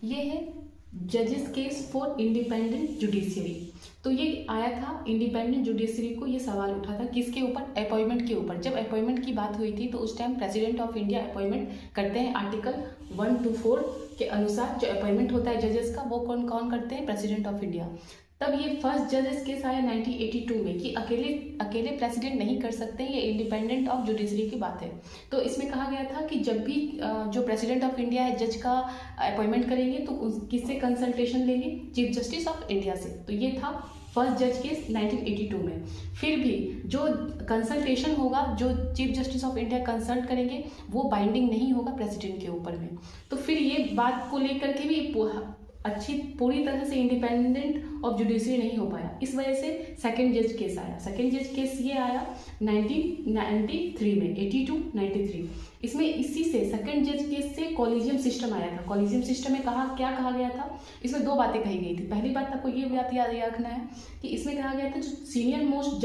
ये है जजेस केस फॉर इंडिपेंडेंट जुडिशरी। तो ये आया था इंडिपेंडेंट जुडिशरी को, ये सवाल उठा था किसके ऊपर? अपॉइंटमेंट के ऊपर। जब अपॉइंटमेंट की बात हुई थी तो उस time president of India appointment करते हैं। आर्टिकल 124 के अनुसार जो अपॉइंटमेंट होता है जजेस का, वो कौन कौन करते हैं? President of India. तब ये फर्स्ट जजेस केस आया 1982 में कि अकेले प्रेसिडेंट नहीं कर सकते, ये इंडिपेंडेंट ऑफ जुडिशरी की बात है। तो इसमें कहा गया था कि जब भी जो प्रेसिडेंट ऑफ इंडिया है जज का अपॉइंटमेंट करेंगे तो किससे कंसल्टेशन लेंगे? चीफ जस्टिस ऑफ इंडिया से। तो ये था फर्स्ट जज केस 1982 में। फिर भी जो कंसल्टेशन होगा, जो chief justice of India consult करेंगे, वो बाइंडिंग नहीं होगा प्रेसिडेंट के ऊपर में। तो फिर ये बात को लेकर के भी पूरी तरह से इंडिपेंडेंट ऑफ जुडिशरी नहीं हो पाया। इस वजह से सेकंड जज केस आया। सेकंड जज केस ये आया 1993 में, 82-93। इसमें इसी से सेकंड जज केस से कॉलेजियम सिस्टम आया था। कॉलेजियम सिस्टम में क्या कहा गया था? इसमें दो बातें कही गई थी। पहली बात आपको ये बात याद रखना है कि इसमें कहा गया था जो सीनियर मोस्ट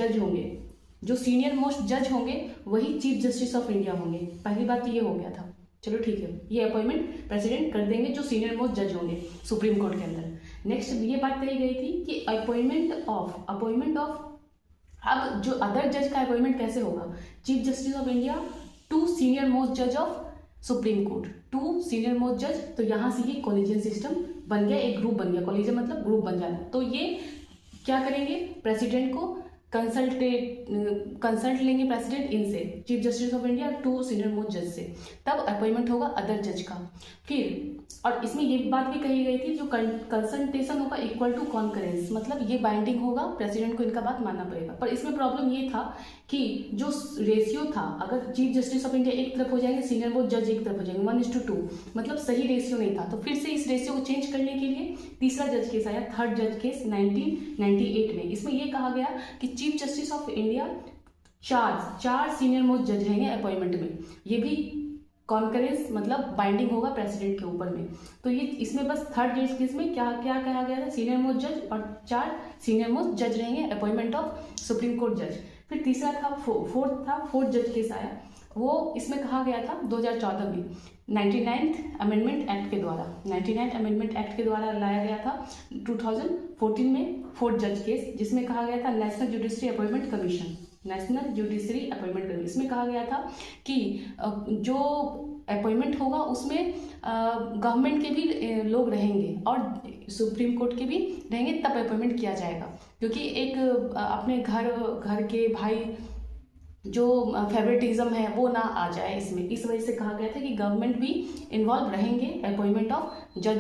जज होंगे वही चीफ जस्टिस ऑफ इंडिया होंगे। पहली बात ये हो गया था। चलो ठीक है, ये अपॉइंटमेंट प्रेसिडेंट कर देंगे जो सीनियर मोस्ट जज होंगे सुप्रीम कोर्ट के अंदर। नेक्स्ट ये बात कही गई थी कि अपॉइंटमेंट ऑफ अब जो अदर जज का अपॉइंटमेंट कैसे होगा? Chief justice of India to senior most जज of supreme court, to senior most जज। तो यहाँ से ये कॉलेजियम सिस्टम बन गया, एक ग्रुप बन गया। कॉलेजियम मतलब ग्रुप बन जाना। तो ये क्या करेंगे? प्रेसिडेंट को कंसल्ट लेंगे प्रेसिडेंट इनसे, chief justice of India to senior most जज से, तब अपॉइंटमेंट होगा अदर जज का। फिर और इसमें ये बात भी कही गई थी जो कंसल्टेशन होगा इक्वल टू कॉन्करेंस, मतलब ये बाइंडिंग होगा, प्रेसिडेंट को इनका बात मानना पड़ेगा। पर इसमें प्रॉब्लम ये था कि जो रेशियो था, अगर चीफ जस्टिस ऑफ इंडिया एक तरफ हो जाएंगे, सीनियर मोस्ट जज एक तरफ हो जाएंगे, 1:2, मतलब सही रेशियो नहीं था। तो फिर से इस रेशियो को चेंज करने के लिए तीसरा जज केस आया, थर्ड जज केस 1998 में। इसमें यह कहा गया कि चीफ जस्टिस ऑफ इंडिया चार सीनियर मोस्ट जज रहेंगे अपॉइंटमेंट में। ये भी कॉन्करेंस मतलब बाइंडिंग होगा प्रेसिडेंट के ऊपर में। तो ये इसमें बस थर्ड जज केस में क्या कहा गया था? सीनियर मोस्ट जज और 4 सीनियर मोस्ट जज रहेंगे अपॉइंटमेंट ऑफ सुप्रीम कोर्ट जज। फिर तीसरा था फोर्थ जज केस आया। वो इसमें कहा गया था 2014 में 99th अमेंडमेंट एक्ट के द्वारा, 99th अमेंडमेंट एक्ट के द्वारा लाया गया था 2014 में फोर्थ जज केस, जिसमें कहा गया था national judiciary appointment commission, national judiciary appointment commission. इसमें कहा गया था कि जो अपॉइंटमेंट होगा उसमें गवर्नमेंट के भी लोग रहेंगे और सुप्रीम कोर्ट के भी रहेंगे, तब अपॉइंटमेंट किया जाएगा। क्योंकि एक अपने घर के भाई जो फेवरेटिज्म है वो ना आ जाए इसमें, इस वजह से कहा गया था कि गवर्नमेंट भी इन्वॉल्व रहेंगे अपॉइंटमेंट ऑफ जज